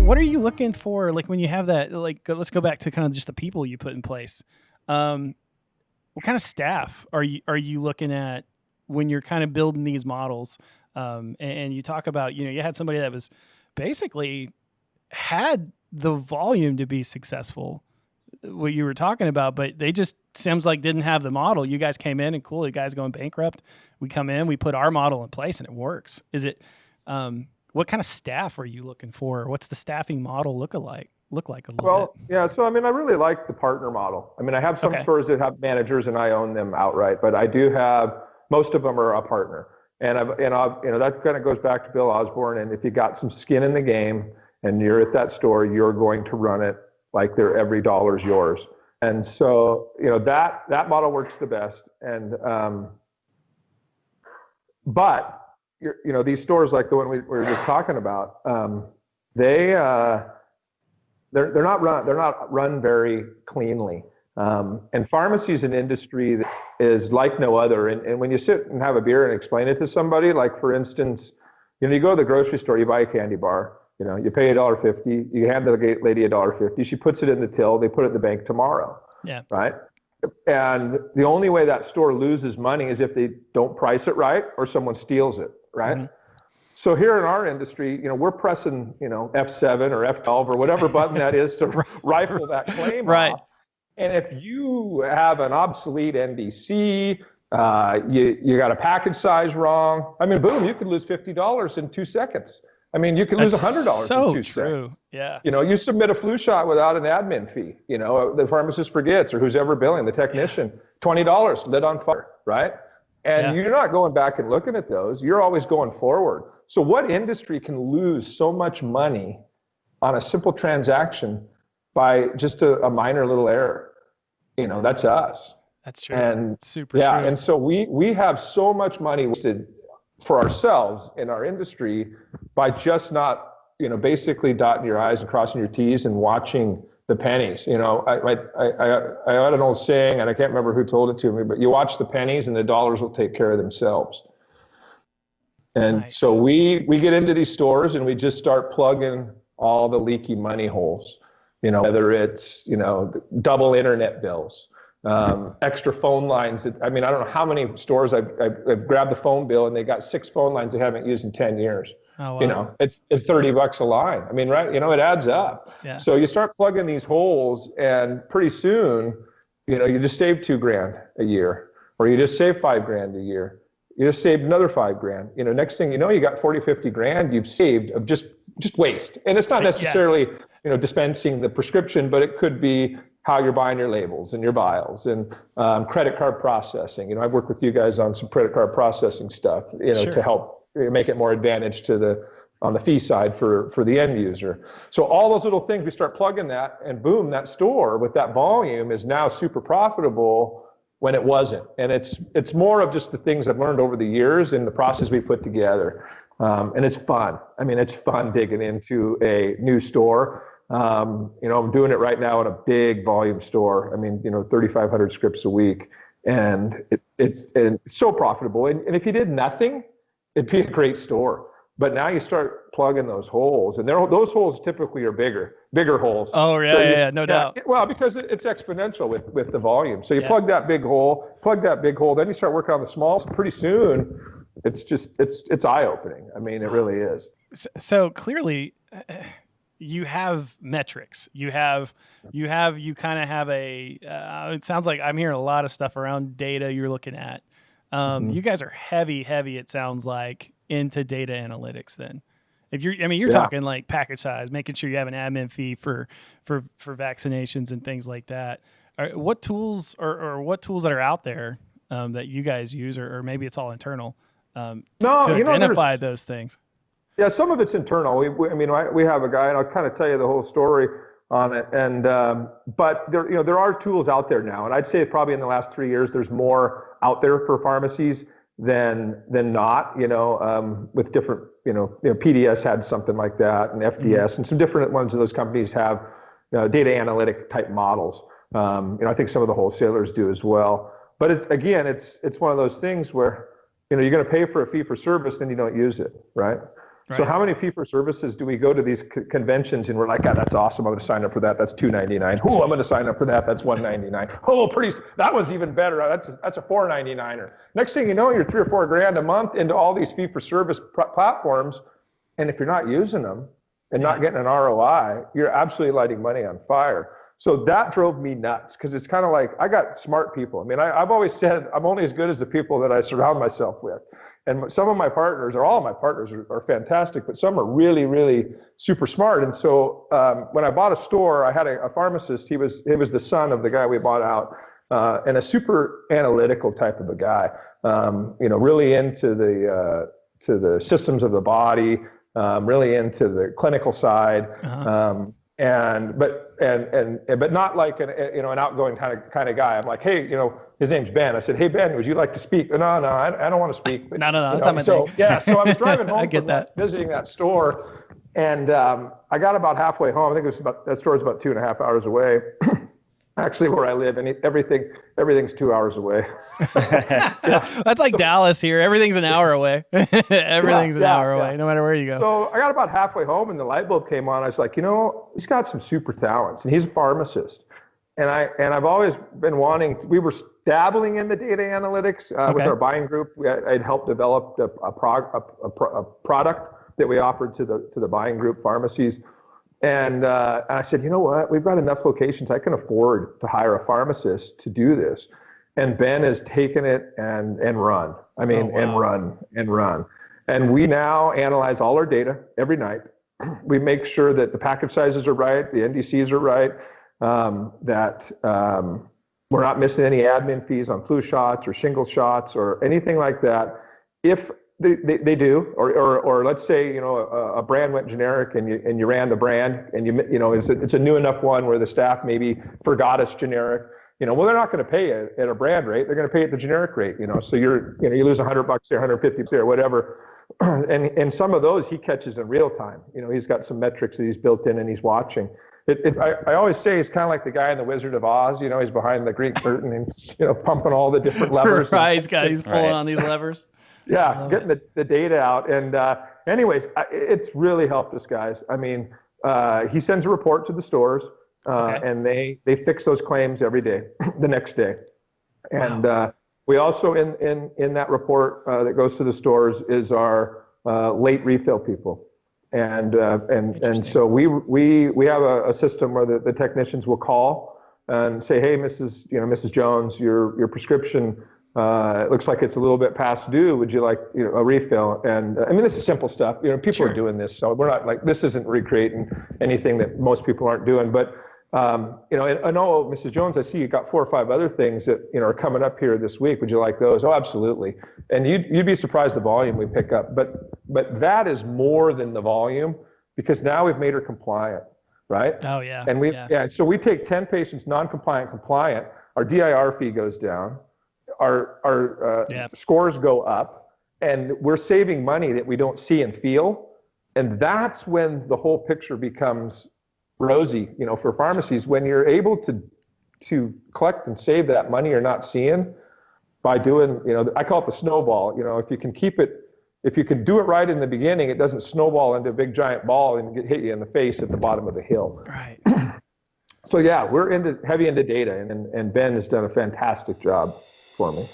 what are you looking for? Like when you have that, like, let's go back to kind of just the people you put in place. What kind of staff are you looking at when you're kind of building these models? And you talk about, you had somebody that was basically had the volume to be successful, what you were talking about, but they just seems like didn't have the model. You guys came in and cool, you guys going bankrupt. We come in, we put our model in place and it works. Is it, what kind of staff are you looking for? What's the staffing model look like a little bit? Yeah. So, I mean, I really like the partner model. I mean, I have some stores that have managers and I own them outright, but I do have, most of them are a partner. And that kind of goes back to Bill Osborne. And if you got some skin in the game and you're at that store, you're going to run it like every dollar's yours. And so, that model works the best. And, but these stores like the one we were just talking about, they're not run very cleanly. And pharmacy is an industry that is like no other. And when you sit and have a beer and explain it to somebody, like for instance, you go to the grocery store, you buy a candy bar, you pay $1.50, you hand the lady $1.50, she puts it in the till, they put it in the bank tomorrow. Yeah. Right. And the only way that store loses money is if they don't price it right or someone steals it. Right. Mm-hmm. So here in our industry, we're pressing, F7 or F12 or whatever button that is to rifle that claim off. And if you have an obsolete NDC, you got a package size wrong, I mean, boom, you could lose $50 in 2 seconds. I mean, you could lose $100 in 2 seconds. Yeah. You submit a flu shot without an admin fee. The pharmacist forgets, or who's ever billing, the technician, $20, lit on fire, right? And you're not going back and looking at those. You're always going forward. So what industry can lose so much money on a simple transaction by just a minor little error? That's us. That's true. And super true. And so we have so much money wasted for ourselves in our industry by just not, basically dotting your I's and crossing your T's and watching the pennies. I had an old saying, and I can't remember who told it to me, but you watch the pennies and the dollars will take care of themselves. And nice. So we get into these stores and we just start plugging all the leaky money holes, whether it's, double internet bills, extra phone lines. I don't know how many stores I've grabbed the phone bill and they got 6 phone lines they haven't used in 10 years. Oh, wow. It's $30 a line. I mean, right. It adds up. Yeah. So you start plugging these holes and pretty soon, you just save $2,000 a year, or you just save $5,000 a year. You just saved another $5,000. Next thing you know, you got 40, 50 grand you've saved of just waste. And it's not necessarily, dispensing the prescription, but it could be how you're buying your labels and your vials and credit card processing. I've worked with you guys on some credit card processing stuff, Sure. to help make it more advantage on the fee side for the end user. So all those little things, we start plugging that, and boom, that store with that volume is now super profitable when it wasn't. And it's more of just the things I've learned over the years and the process we put together. And it's fun. It's fun digging into a new store. I'm doing it right now in a big volume store. 3,500 scripts a week, and it's so profitable. And if you did nothing, it'd be a great store. But now you start plugging those holes, and those holes typically are bigger holes. Oh, yeah, no doubt. Well, because it's exponential with the volume. So you plug that big hole, then you start working on the small. So pretty soon, it's eye-opening. It really is. So clearly, you have metrics. You kind of have a. It sounds like I'm hearing a lot of stuff around data you're looking at. You guys are heavy. It sounds like into data analytics. Then, if you're talking like package size, making sure you have an admin fee for vaccinations and things like that. What tools or what tools that are out there that you guys use, or maybe it's all internal to identify those things? Yeah, some of it's internal. We have a guy, and I'll kind of tell you the whole story on it. And but there are tools out there now, and I'd say probably in the last 3 years there's more out there for pharmacies than not. With different PDS had something like that, and FDS, and some different ones of those companies have data analytic type models. I think some of the wholesalers do as well. But it's one of those things where you're going to pay for a fee for service, then you don't use it, right? So how many fee-for-services do we go to these conventions and we're like, that's awesome. I'm going to sign up for that. That's $299. Oh, I'm going to sign up for that. That's $199. Oh, that was even better. That's a $499. Next thing you know, you're $3 or $4 grand a month into all these fee-for-service platforms. And if you're not using them and not getting an ROI, you're absolutely lighting money on fire. So that drove me nuts, because it's kind of like, I got smart people. I mean, I've always said I'm only as good as the people that I surround myself with. And some of my partners, or all of my partners, are fantastic, but some are really, really super smart. And so when I bought a store, I had a pharmacist. He was the son of the guy we bought out, and a super analytical type of a guy. Really into the systems of the body, really into the clinical side. But not like an outgoing kind of guy. I'm like, hey, his name's Ben. I said, hey Ben, would you like to speak? No, I don't want to speak. But, no, that's not my thing. So I was driving home I get that. Visiting that store, and I got about halfway home. I think that store is about 2.5 hours away. Actually, where I live, and everything's 2 hours away. That's like Dallas here. Everything's an hour away. Everything's an hour away, no matter where you go. So I got about halfway home, and the light bulb came on. I was like, he's got some super talents, and he's a pharmacist. And I've always been wanting. We were dabbling in the data analytics with our buying group. I'd helped develop a product that we offered to the buying group, Pharmacies. And I said, you know what? We've got enough locations. I can afford to hire a pharmacist to do this. And Ben has taken it and run. I mean, and run. And we now analyze all our data every night. We make sure that the package sizes are right, the NDCs are right, that we're not missing any admin fees on flu shots or shingle shots or anything like that. If they do, or let's say a brand went generic and you ran the brand and it's a new enough one where the staff maybe forgot it's generic. Well, they're not going to pay it at a brand rate. They're going to pay at the generic rate. So you lose $100 there, 150 there, whatever. And some of those he catches in real time. He's got some metrics that he's built in and he's watching. I always say he's kind of like the guy in the Wizard of Oz. He's behind the Greek curtain and pumping all the different levers. Right, he's pulling on these levers. Yeah, getting the data out. And anyways, it's really helped us, guys. I mean, he sends a report to the stores, and they fix those claims every day, the next day. And we also, in that report that goes to the stores, is our late refill people. And so we have a system where the technicians will call and say, hey, Mrs. Jones, your prescription, it looks like it's a little bit past due. Would you like a refill? And I mean, this is simple stuff. People are doing this, so we're not like, this isn't recreating anything that most people aren't doing. But I know, Mrs. Jones, I see you got 4 or 5 other things that are coming up here this week. Would you like those? Oh, absolutely. And you'd be surprised the volume we pick up. But that is more than the volume, because now we've made her compliant, right? Oh yeah. And so we take 10 patients non-compliant, compliant. Our DIR fee goes down. Our scores go up, and we're saving money that we don't see and feel. And that's when the whole picture becomes rosy, for pharmacies, when you're able to collect and save that money you're not seeing by doing, I call it the snowball. If you can do it right in the beginning, it doesn't snowball into a big giant ball and hit you in the face at the bottom of the hill. Right. So yeah, we're heavy into data, and Ben has done a fantastic job for me.